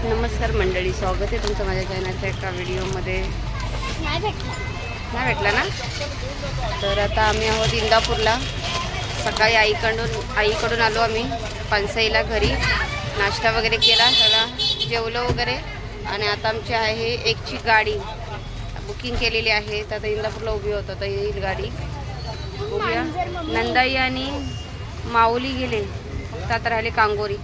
नमस्कार मंडळी, स्वागत आहे तुमचं माझ्या चॅनलच्या एका व्हिडिओमध्ये. नाही भेटला ना. तर आता आम्ही आहोत इंदापूरला. सकाळी आईकडून आलो आम्ही पानसईला घरी. नाश्ता वगैरे केला, सगळा जेवलो वगैरे. आणि आता आमची आहे एकची गाडी बुकिंग केलेली आहे. तर आता इंदापूरला उभी होतो. तर येईल गाडी, बघूया. नंदाई आणि माऊली गेले, फक्त आता राहिले कांगोरी.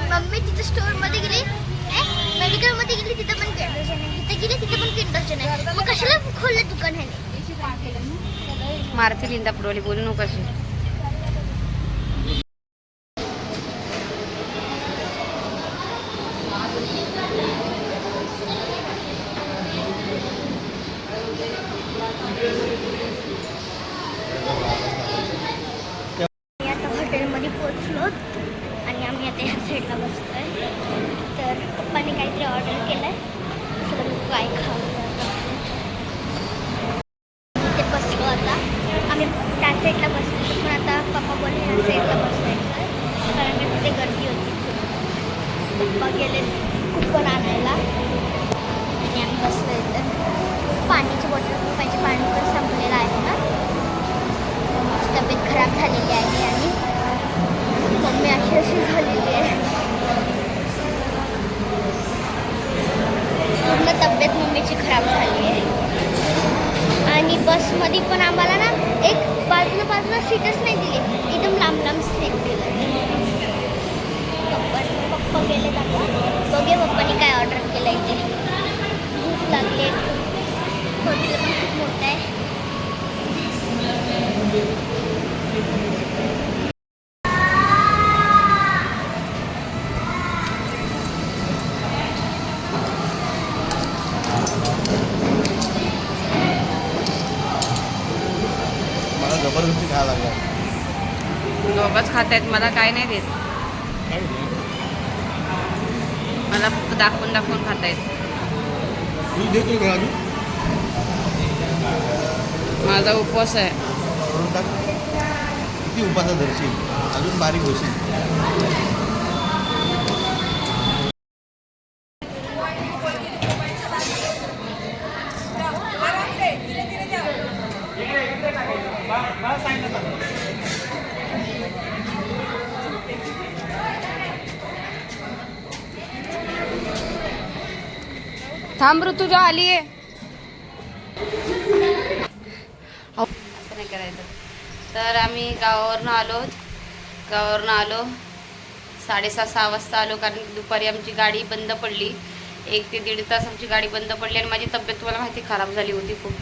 मम्मी तिथे स्टोर मध्ये गेली, मेडिकल मध्ये गेली, तिथे पण किंडरजॉय आहे, तिथे गेली तिथे पण किंडरजॉय आहे. मग कशाला खोललं दुकान आहे? मारतील इंदापूरवाली, बोलू नको अशी. आता हॉटेलमध्ये पोहोचलो आणि आम्ही आता ह्या साईडला बसतोय. तर पप्पाने काहीतरी ऑर्डर केलंय, तर काय खाऊ ते बसलो. आता आम्ही त्या साईडला बसलो, पण आता पप्पा बोलले ह्या साईडला बसायचं, कारण की तिथे गर्दी होती. पप्पा गेले कुपन आणायला आणि आम्ही बसलो. तर पाण्याची बॉटल पाहिजे, पाणी पण संपलेलं आहे ना. तब्येत खराब झालेली आहे आणि मम्मी अशी झालेली आहे. पूर्ण तब्येत मम्मीची खराब झाली आहे. आणि बसमध्ये पण आम्हाला ना एक बाजूला सीटच नाही दिली, एकदम लांब सीट दिलं. पप्पा गेले आता, बघे पप्पाने काय ऑर्डर केलं इथे. भूक लागली, हॉटेल पण खूप मोठं आहे. मला जबरदस्ती खायला लागला. दोघंच खात आहेत, मला काय नाही देत. मला फक्त दाखवून खातायत. तू देतो का अजून? माझा उपवास आहे. किती उपासा धरशील, अजून बारीक होशील. थांब, ऋतुजा आली आहे. असं नाही करायचं. तर आम्ही गावावरनं आलो 6:30 वाजता आलो, कारण दुपारी आमची गाडी बंद पडली. 1 ते 1.5 तास आमची गाडी बंद पडली. आणि माझी तब्येत तुम्हाला माहिती खराब झाली होती खूप.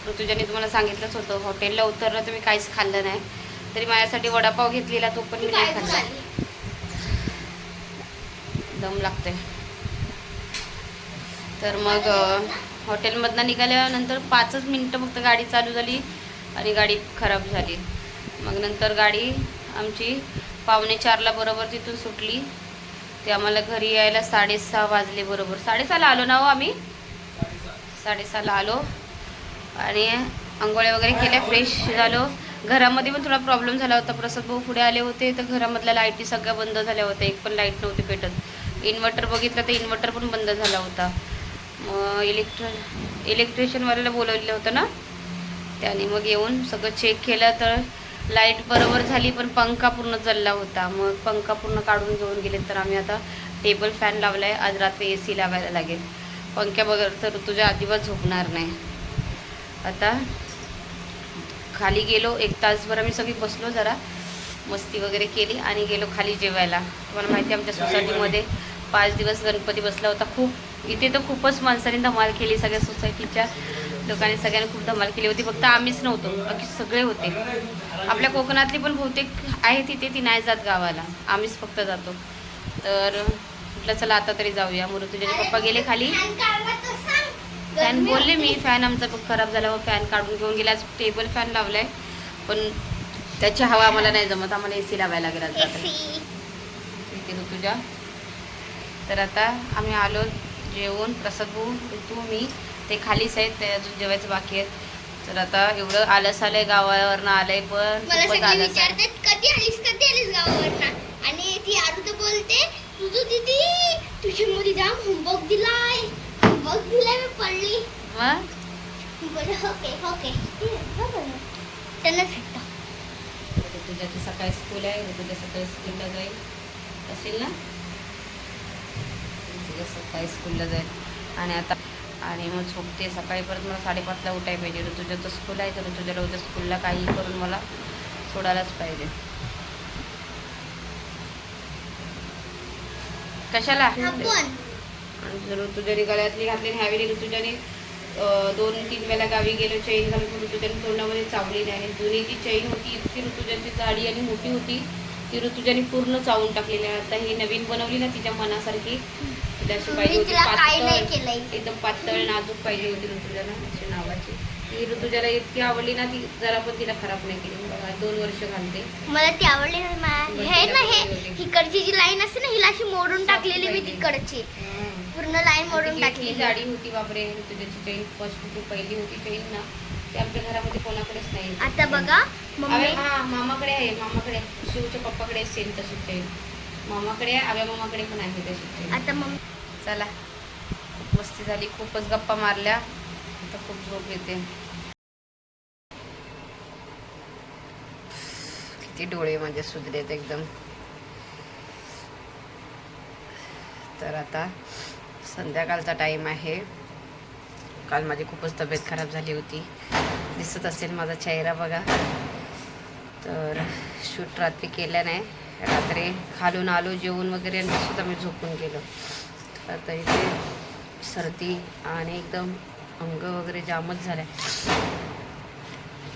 ऋतुजाने तुम्हाला सांगितलंच होतं, हॉटेलला उतरलं तर मी काहीच खाल्लं नाही. तरी माझ्यासाठी वडापाव घेतलेला, तो पण मी नाही खाल्ला. दम लागतोय. तर मग हॉटेलमधनं निघाल्यानंतर 5च मिनटं फक्त गाडी चालू झाली आणि गाडी खराब झाली. मग नंतर गाडी आमची 3:45ला बरोबर तिथून सुटली. ते आम्हाला घरी यायला 6:30 वाजले. बरोबर 6:30ला आलो ना हो आम्ही. 6:30ला आलो आणि आंघोळ्या वगैरे केल्या, फ्रेश झालो. घरामध्ये पण थोडा प्रॉब्लेम झाला होता. प्रसाद भाऊ पुढे आले होते, तर घरामधल्या लाईटी सगळ्या बंद झाल्या होत्या. एक पण लाईट नव्हती पेटत. इन्व्हर्टर बघितलं तर इन्व्हर्टर पण बंद झाला होता. मग इलेक्ट्रिशियनवाल्याला बोलवलेलं होतं ना, त्याने मग येऊन सगळं चेक केलं. तर लाईट बरोबर झाली, पण पंखा पूर्ण जळला होता. मग पंखा पूर्ण काढून घेऊन गेले. तर आम्ही आता टेबल फॅन लावला आहे. आज रात्री AC लावायला लागेल. पंख्या बघा तर तुझ्या अजिबात झोपणार नाही. आता खाली गेलो, 1 तासभर आम्ही सगळी बसलो, जरा मस्ती वगैरे केली आणि गेलो खाली जेवायला. तुम्हाला माहिती आहे आमच्या सोसायटीमध्ये 5 दिवस गणपती बसला होता. इथे तर खूपच माणसांनी धमाल केली. सगळ्या सोसायटीच्या लोकांनी सगळ्यांनी खूप धमाल केली होती. फक्त आम्हीच नव्हतो, बाकी सगळे होते. आपल्या कोकणातली पण बहुतेक आहे तिथे, ती नाही जात गावाला, आम्हीच फक्त जातो. तर म्हटलं चला आता तरी जाऊया. मग तुझे पप्पा गेले खाली. फॅन बोलले मी, फॅन आमचा खराब झाला, व फॅन काढून घेऊन गेला. टेबल फॅन लावलाय, पण त्याची हवा आम्हाला नाही जमत. आम्हाला AC लावायला लागेल आज रात्री. ऋतुजा. तर आता आम्ही आलो जेवून. प्रसाद भाऊ, ऋतू, मी ते खालीच आहेत, ते अजून जेवायचं बाकी आहे. तर आता एवढं आलस आलंय, गावावरनं आलंय, पण खूपच आलस आहे. कधी आलीस कधी त्यावर ना. आणि ती आरू तर बोलते तुझं दीदी ट्युशन मध्ये जाऊन होमवर्क दिलाय मी पडली. मग बरं ओके त्यांनाच भेटतं. तुझ्या ती सकाळी स्कूल आहे, तुझ्या सकाळी स्कूलला जाईल असेल ना, तुझ्या सकाळी स्कूलला जाईल. आणि आता आणि मग झोपते सकाळी. परत मला 5:30ला उठायला पाहिजे. ऋतुजा तर स्कूल आहे, तर ऋतुजाला उद्या स्कूलला काही करून मला सोडायलाच पाहिजे. कशाला आपण आणि ऋतुजाने गळ्यातली घातली. ह्यावेळी ऋतुजाने 2-3 वेळा गावी गेलो, चैन घालून पण ऋतुजाने तोंडामध्ये चावली नाही. जुनी जी चैन होती इतकी ऋतुजाची जाडी आणि मोठी होती, ती ऋतुजाने पूर्ण चावून टाकलेली आहे. आता ही नवीन बनवली ना तिच्या मनासारखी, तिला अशी पाहिजे होती पातळ, एकदम पातळ नाजूक पाहिजे होती ऋतुजाला अशी नावाची. ती ऋतुजाला इतकी आवडली ना, ती जरा पण तिला खराब नाही केली. 2 वर्ष घालते. मला ती आवडली. हे ना हे इकडची जी लाईन असते ना हिला अशी मोडून टाकलेली मी तिकडची पूर्ण लाईन मोडून टाकली. जाडी होती बापरे. ऋतुजाची चैन फर्स्ट पहिली होती चैन ना, ती आमच्या घरामध्ये कोणाकडेच नाही. आता बघा मामाकडे आहे, मामाकडे शिवच्या पप्पाकडे सेम तशी चैन मामाकडे आहे, आव्या मामाकडे पण आहे तशी चैन. आता मग चला खूप मस्ती झाली, खूपच गप्पा मारल्या, आता खूप झोप येते. किती डोळे माझे सुजलेत एकदम. तर आता संध्याकाळचा टाईम आहे. काल माझी खूपच तब्येत खराब झाली होती, दिसत असेल माझा चेहरा बघा. तर शूट रात्री केलं नाही, रात्री खालून आलो जेवण वगैरे आणि सुद्धा मी झोपून गेलो. आता इथे सर्दी आणि एकदम अंग वगैरे जामच झालं आहे.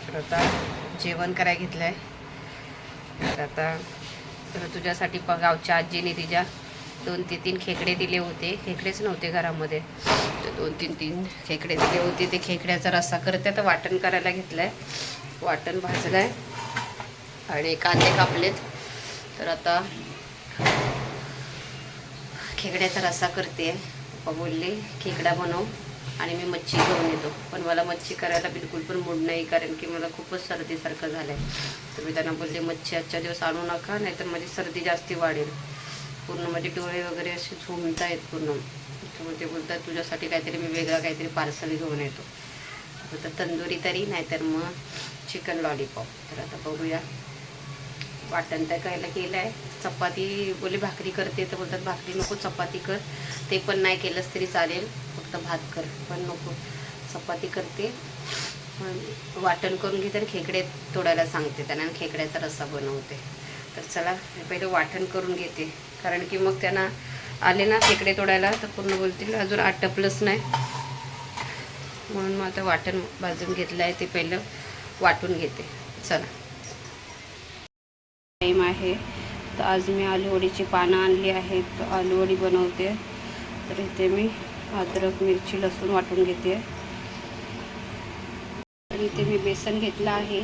तर आता जेवण करायला घेतलं आहे. तर आता तुझ्यासाठी गावच्या आजीने तिच्या 2-3 खेकडे दिले होते. खेकडेच नव्हते घरामध्ये, तर 2-3 खेकडे दिले होते. ते खेकड्याचा रस्सा करते. तर वाटण करायला घेतलं आहे, वाटण भाजलं आहे आणि कांदे कापलेत. तर आता खेकड्याचा रस्सा करते. पप्पा बोलले खेकडा बनव आणि मी मच्छी घेऊन येतो, पण मला मच्छी करायला बिलकुल पण मूड नाही, कारण की मला खूपच सर्दीसारखं झालं आहे. तर मी त्यांना बोलले मच्छी आजच्या दिवस आणू नका, नाहीतर माझी सर्दी जास्ती वाढेल. पूर्ण माझे डोळे वगैरे असे झोमत आहेत पूर्ण. त्यामुळे ते बोलतात तुझ्यासाठी काहीतरी मी वेगळा काहीतरी पार्सल घेऊन येतो, तर तंदुरी तरी नाहीतर मग चिकन लॉलीपॉप. तर आता बघूया. वाटण तर खायला केलं आहे. चपाती बोलली भाकरी करते, तर बोलतात भाकरी नको चपाती कर. ते पण नाही केलंच तरी चालेल, फक्त भात कर, पण नको चपाती करते. वाटण करून घेते आणि खेकडे तोडायला सांगते त्यांना आणि खेकड्याचा रस्सा बनवते. तर चला मी पहिले वाटण करून घेते, कारण की मग त्यांना आले ना खेकडे तोडायला तर पूर्ण बोलतील अजून आटपलंच नाही, म्हणून मग आता वाटण भाजून घेतलं आहे, ते पहिलं वाटून घेते. चला टाईम आहे. तर आज मी आलूवडीची पानं आणली आहेत, आलूवडी बनवते. तर इथे मी अद्रक मिरची लसूण वाटून घेते. आणि इथे मी बेसन घेतलं आहे,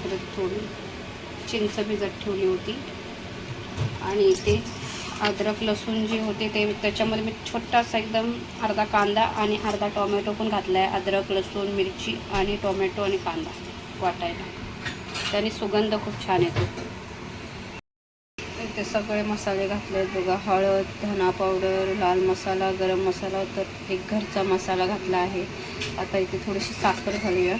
परत थोडी चिंच भिजत ठेवली होती. आणि इथे अद्रक लसूण जे होते ते त्याच्यामध्ये मी छोटासा एकदम अर्धा कांदा आणि अर्धा टोमॅटो पण घातला आहे. अद्रक लसूण मिरची आणि टोमॅटो आणि कांदा वाटायला, त्याने सुगंध खूप छान येतो. इथे सगळे मसाले घातले आहेत बघा. हळद, धना पावडर, लाल मसाला, गरम मसाला, तर एक घरचा मसाला घातला आहे. आता इथे थोडीशी साखर घालूया,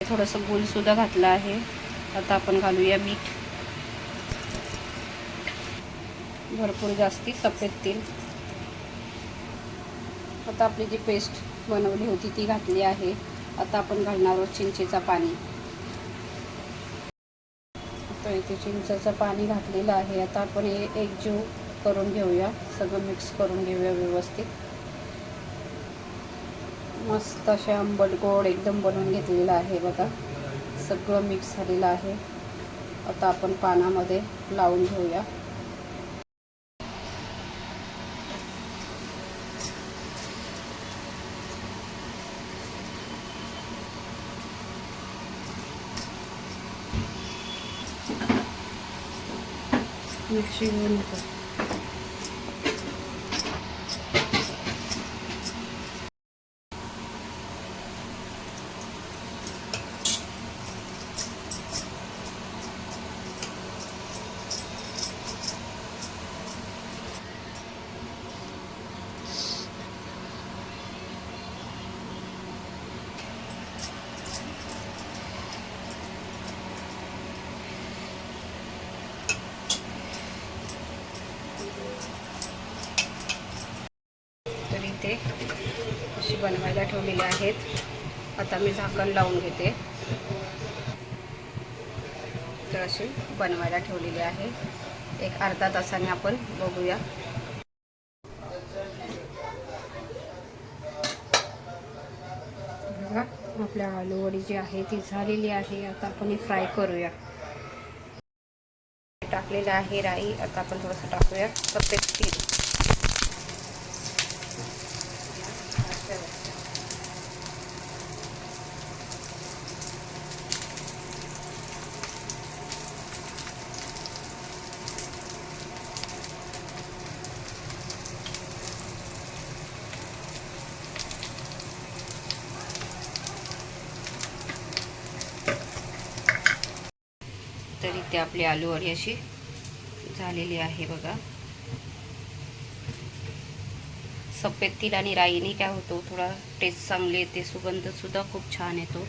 थोडंसं गूळसुद्धा घातलं आहे. आता आपण घालूया मीठ, भरपूर जास्ती सफेद तेल. आता आपली जी पेस्ट बनवली होती ती घातली आहे. आता आपण घालणार आहोत चिंचेचं पाणी. आता इथे चिंचेचं पाणी घातलेलं आहे. आता आपण हे एकजीव करून घेऊया, सगळं मिक्स करून घेऊया व्यवस्थित. मस्त असे आंबट गोड एकदम बनवून घेतलेलं आहे बघा, सगळं मिक्स झालेलं आहे. आता आपण पानामध्ये लावून घेऊया. मिरची घेऊन येतो. बनवायला ठेवलेले आहेत. आता मी झाकण लावून घेते. तर असे बनवायला ठेवलेले आहे. एक अर्धा तासाने आपण बघूया. बघा आपल्या आलूवडी जी आहे ती झालेली आहे. आता आपण ही फ्राय करूया. टाकलेलं आहे राई. आता आपण थोडंसं टाकूया सफेद तीळ. तर इथे आपली आलूवडी अशी झालेली आहे बघा. सफेद तीळ आणि राईने काय होतो, थोडा टेस्ट चांगली येते, सुगंध सुद्धा खूप छान येतो.